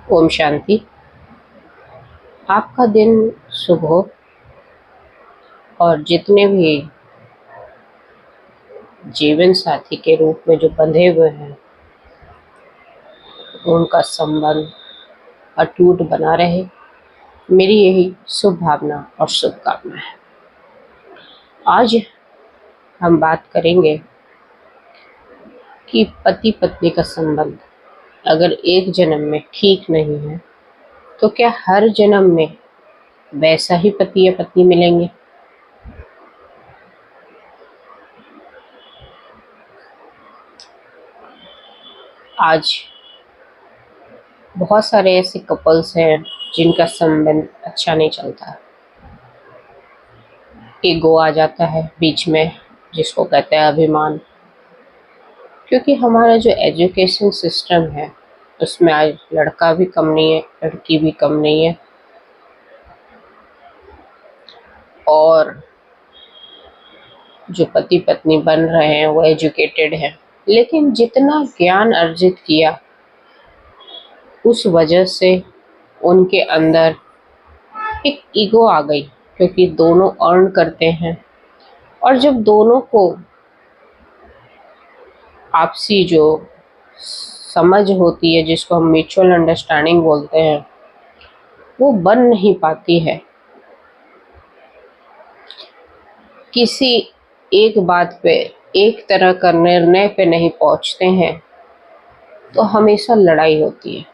ओम शांति। आपका दिन शुभ हो और जितने भी जीवन साथी के रूप में जो बंधे हुए हैं उनका संबंध अटूट बना रहे, मेरी यही शुभ भावना और शुभकामना है। आज हम बात करेंगे कि पति पत्नी का संबंध अगर एक जन्म में ठीक नहीं है तो क्या हर जन्म में वैसा ही पति या पत्नी मिलेंगे। आज बहुत सारे ऐसे कपल्स हैं जिनका संबंध अच्छा नहीं चलता। ईगो आ जाता है बीच में, जिसको कहते हैं अभिमान। क्योंकि हमारा जो एजुकेशन सिस्टम है उसमें आज लड़का भी कम नहीं है, लड़की भी कम नहीं है। और जो पति पत्नी बन रहे हैं वो एजुकेटेड हैं, लेकिन जितना ज्ञान अर्जित किया उस वजह से उनके अंदर एक ईगो आ गई, क्योंकि दोनों अर्न करते हैं। और जब दोनों को आपसी जो समझ होती है, जिसको हम म्यूचुअल अंडरस्टैंडिंग बोलते हैं, वो बन नहीं पाती है। किसी एक बात पे, एक तरह का निर्णय पे नहीं पहुंचते हैं तो हमेशा लड़ाई होती है।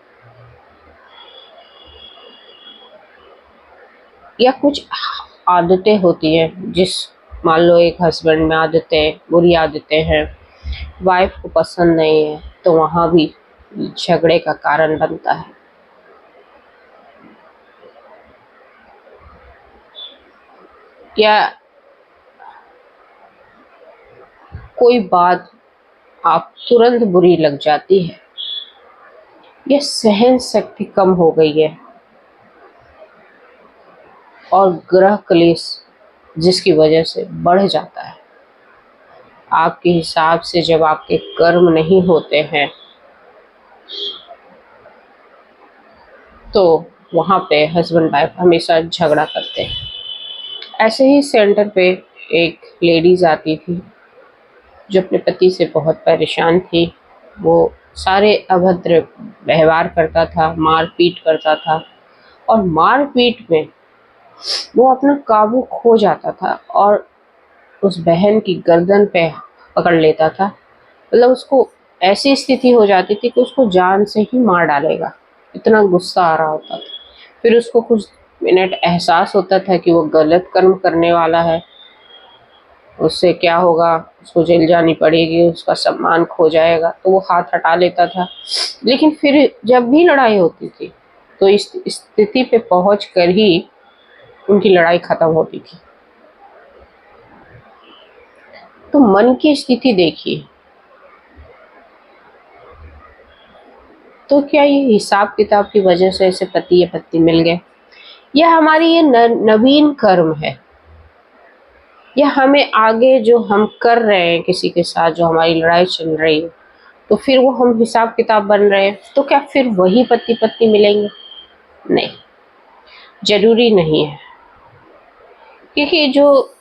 या कुछ आदतें होती हैं, मान लो एक हस्बैंड में आदतें, बुरी आदतें हैं, वाइफ को पसंद नहीं है, तो वहाँ भी झगड़े का कारण बनता है। या कोई बात आप तुरंत बुरी लग जाती है, या सहन शक्ति कम हो गई है, और ग्रह क्लेश जिसकी वजह से बढ़ जाता है। आपके हिसाब से जब आपके कर्म नहीं होते हैं तो वहाँ पे हस्बैंड वाइफ हमेशा झगड़ा करते हैं। ऐसे ही सेंटर पे एक लेडीज आती थी जो अपने पति से बहुत परेशान थी। वो सारे अभद्र व्यवहार करता था, मारपीट करता था, और मारपीट में वो अपना काबू खो जाता था और उस बहन की गर्दन पे पकड़ लेता था। मतलब उसको ऐसी स्थिति हो जाती थी कि उसको जान से ही मार डालेगा, इतना गुस्सा आ रहा होता था। फिर उसको कुछ मिनट एहसास होता था कि वो गलत कर्म करने वाला है, उससे क्या होगा, उसको जेल जानी पड़ेगी, उसका सम्मान खो जाएगा, तो वो हाथ हटा लेता था। लेकिन फिर जब भी लड़ाई होती थी तो इस स्थिति पे पहुंच कर ही उनकी लड़ाई खत्म होती थी। तो मन की स्थिति देखिए। तो क्या ये हिसाब किताब की वजह से ऐसे पति या पत्नी मिल गए, या हमारी ये नवीन कर्म है, या हमें आगे जो हम कर रहे हैं किसी के साथ, जो हमारी लड़ाई चल रही है, तो फिर वो हम हिसाब किताब बन रहे हैं, तो क्या फिर वही पति पत्नी मिलेंगे? नहीं, जरूरी नहीं है। क्योंकि जो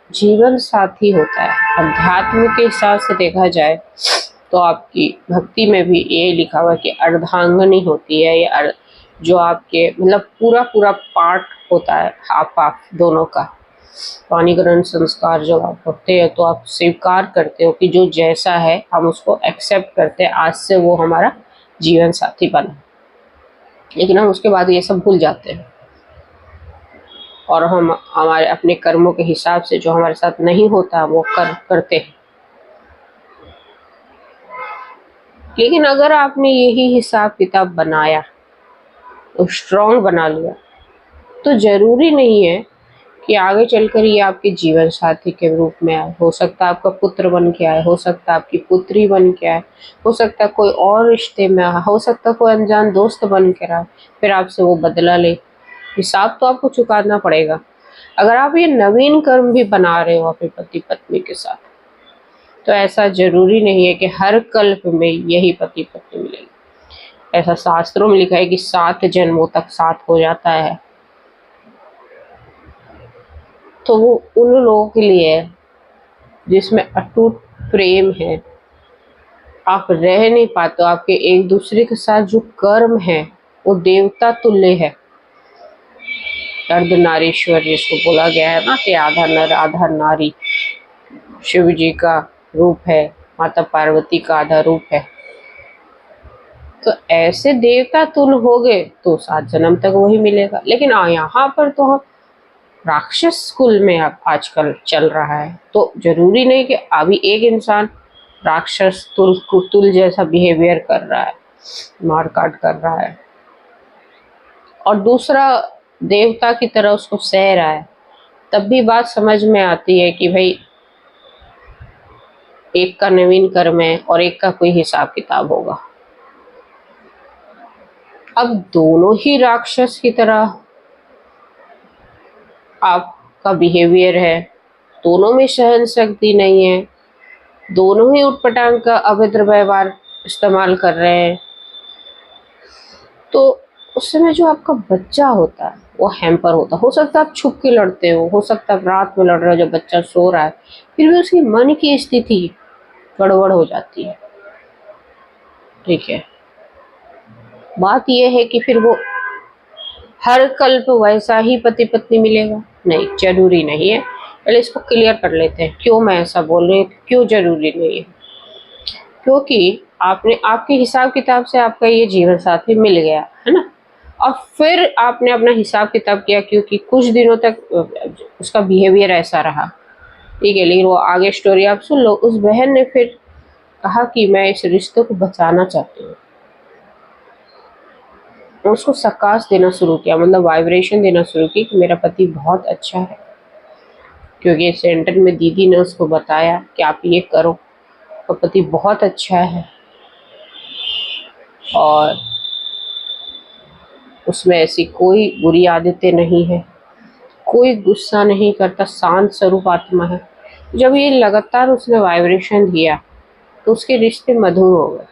जीवन साथी होता है, अध्यात्म के हिसाब से देखा जाए तो आपकी भक्ति में भी ये लिखा हुआ है कि अर्धांगनी होती है, या जो आपके मतलब पूरा पूरा पार्ट होता है आप दोनों का। पानी ग्रहण संस्कार जब आप होते हैं तो आप स्वीकार करते हो कि जो जैसा है हम उसको एक्सेप्ट करते हैं, आज से वो हमारा जीवन साथी बना। लेकिन हम उसके बाद ये सब भूल जाते हैं और हम हमारे अपने कर्मों के हिसाब से जो हमारे साथ नहीं होता वो करते हैं। लेकिन अगर आपने यही हिसाब किताब बनाया, तो स्ट्रॉन्ग बना लिया, तो जरूरी नहीं है कि आगे चलकर ये आपके जीवन साथी के रूप में आए। हो सकता है आपका पुत्र बन के आए, हो सकता है आपकी पुत्री बन के आए, हो सकता है कोई और रिश्ते में आए, हो सकता है कोई अनजान दोस्त बन कर आए, फिर आपसे वो बदला ले। हिसाब तो आपको चुकाना पड़ेगा। अगर आप ये नवीन कर्म भी बना रहे हो अपने पति पत्नी के साथ, तो ऐसा जरूरी नहीं है कि हर कल्प में यही पति पत्नी मिलेगी। ऐसा शास्त्रों में लिखा है कि 7 जन्मों तक साथ हो जाता है। तो वो उन लोगों के लिए है जिसमें अटूट प्रेम है, आप रह नहीं पाते, आपके एक दूसरे के साथ जो कर्म है वो देवता तुल्य है। अर्धनारीश्वर जिसको बोला गया है ना कि आधा नर आधा नारी, शिव जी का रूप है, माता पार्वती का आधा रूप है। तो ऐसे देवता तुल्य हो गए तो 7 जन्म तक वही मिलेगा। लेकिन यहाँ पर तो हम राक्षस कुल में अब आजकल चल रहा है, तो जरूरी नहीं कि अभी एक इंसान राक्षस तुल जैसा बिहेवियर कर रहा है, मार काट कर रहा है, और दूसरा देवता की तरह उसको सह रहा है, तब भी बात समझ में आती है कि भाई एक का नवीन कर्म है और एक का कोई हिसाब किताब होगा। अब दोनों ही राक्षस की तरह आपका बिहेवियर है, दोनों में सहन शक्ति नहीं है, दोनों ही उटपटांग का अभद्र व्यवहार इस्तेमाल कर रहे हैं, तो उस समय जो आपका बच्चा होता है वो हैम्पर होता है। हो सकता है आप छुप के लड़ते हो सकता है आप रात में लड़ रहे हो जब बच्चा सो रहा है, फिर भी उसकी मन की स्थिति गड़बड़ हो जाती है। ठीक है, बात यह है कि फिर वो हर कल्प वैसा ही पति पत्नी मिलेगा? नहीं, जरूरी नहीं है। पहले इसको क्लियर कर लेते हैं, क्यों मैं ऐसा बोल रही हूँ, क्यों जरूरी नहीं है। क्योंकि आपने आपके हिसाब किताब से आपका ये जीवन साथी मिल गया है ना, और फिर आपने अपना हिसाब किताब किया क्योंकि कुछ दिनों तक उसका बिहेवियर ऐसा रहा, ठीक है, लेकिन वो आगे स्टोरी आप सुन लो। उस बहन ने फिर कहा कि मैं इस रिश्ते को बचाना चाहती हूँ, उसको सकाश देना शुरू किया, मतलब वाइब्रेशन देना शुरू की कि मेरा पति बहुत अच्छा है, क्योंकि सेंटर में दीदी ने उसको बताया कि आप ये करो, तो पति बहुत अच्छा है और उसमें ऐसी कोई बुरी आदतें नहीं है, कोई गुस्सा नहीं करता, शांत स्वरूप आत्मा है। जब ये लगातार उसने वाइब्रेशन दिया तो उसके रिश्ते मधुर हो गए।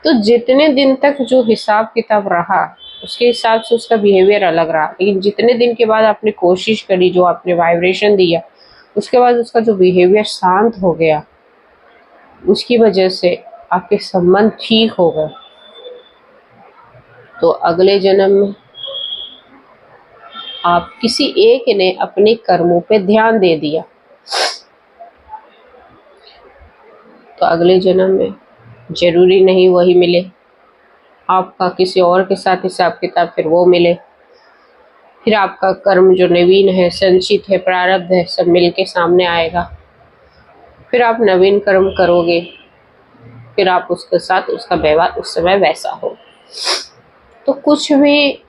तो जितने दिन तक जो हिसाब किताब रहा उसके हिसाब से उसका बिहेवियर अलग रहा, लेकिन जितने दिन के बाद आपने कोशिश करी, जो आपने वाइब्रेशन दिया, उसके बाद उसका जो बिहेवियर शांत हो गया, उसकी वजह से आपके संबंध ठीक हो गए। तो अगले जन्म में आप किसी एक ने अपने कर्मों पे ध्यान दे दिया, तो अगले जन्म में जरूरी नहीं वही मिले, आपका किसी और के साथ हिसाब किताब फिर वो मिले, फिर आपका कर्म जो नवीन है, संचित है, प्रारब्ध है, सब मिलके सामने आएगा, फिर आप नवीन कर्म करोगे, फिर आप उसके साथ उसका व्यवहार उस समय वैसा हो। तो कुछ भी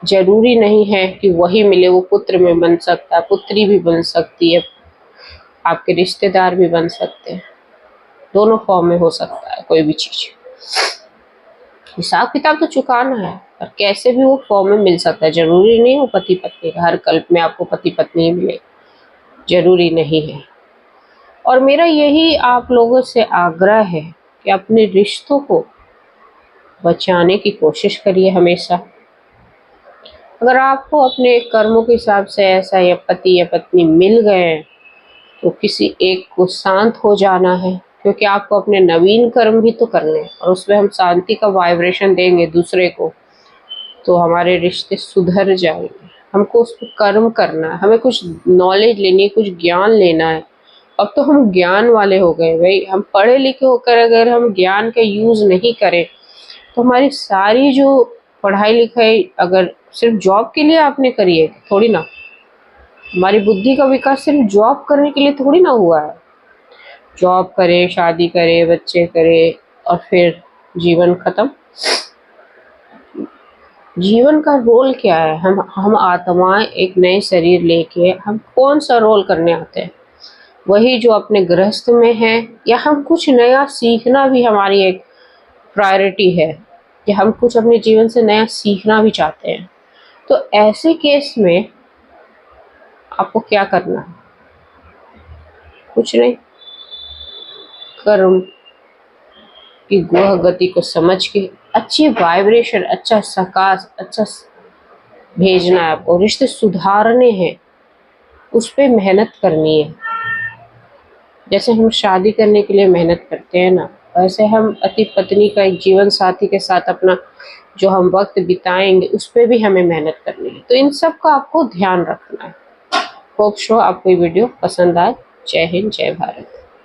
जरूरी नहीं है कि वही मिले, वो पुत्र में बन सकता है, पुत्री भी बन सकती है, आपके रिश्तेदार भी बन सकते हैं, दोनों फॉर्म में हो सकता है कोई भी चीज। हिसाब किताब तो चुकाना है, और कैसे भी वो फॉर्म में मिल सकता है, जरूरी नहीं वो पति पत्नी का, हर कल्प में आपको पति पत्नी ही मिले, जरूरी नहीं है। और मेरा यही आप लोगों से आग्रह है कि अपने रिश्तों को बचाने की कोशिश करिए हमेशा। अगर आपको अपने कर्मों के हिसाब से ऐसा या पति या पत्नी मिल गए तो किसी एक को शांत हो जाना है, क्योंकि आपको अपने नवीन कर्म भी तो करने हैं, और उसमें हम शांति का वाइब्रेशन देंगे दूसरे को तो हमारे रिश्ते सुधर जाएंगे। हमको उस पर कर्म करना है, हमें कुछ नॉलेज लेनी है, कुछ ज्ञान लेना है। अब तो हम ज्ञान वाले हो गए भाई, हम पढ़े लिखे होकर अगर हम ज्ञान का यूज नहीं करें तो हमारी सारी जो पढ़ाई लिखाई अगर सिर्फ जॉब के लिए आपने करी है, थोड़ी ना, हमारी बुद्धि का विकास सिर्फ जॉब करने के लिए थोड़ी ना हुआ है। जॉब करे, शादी करे, बच्चे करे और फिर जीवन खत्म। जीवन का रोल क्या है? हम आत्माएं एक नए शरीर लेके हम कौन सा रोल करने आते हैं? वही जो अपने गृहस्थ में है, या हम कुछ नया सीखना भी हमारी एक प्रायोरिटी है, कि हम कुछ अपने जीवन से नया सीखना भी चाहते हैं। तो ऐसे केस में आपको क्या करना है? कुछ नहीं, कर्म की ग्रह गति को समझ के अच्छी वाइब्रेशन, अच्छा सकाश, अच्छा भेजना है आपको। रिश्ते सुधारने हैं, उस पर मेहनत करनी है। जैसे हम शादी करने के लिए मेहनत करते हैं ना, वैसे हम पति पत्नी का एक जीवन साथी के साथ अपना जो हम वक्त बिताएंगे उस पर भी हमें मेहनत करनी है। तो इन सब का आपको ध्यान रखना है। होप सो आपको ये वीडियो पसंद आए। जय हिंद, जय भारत।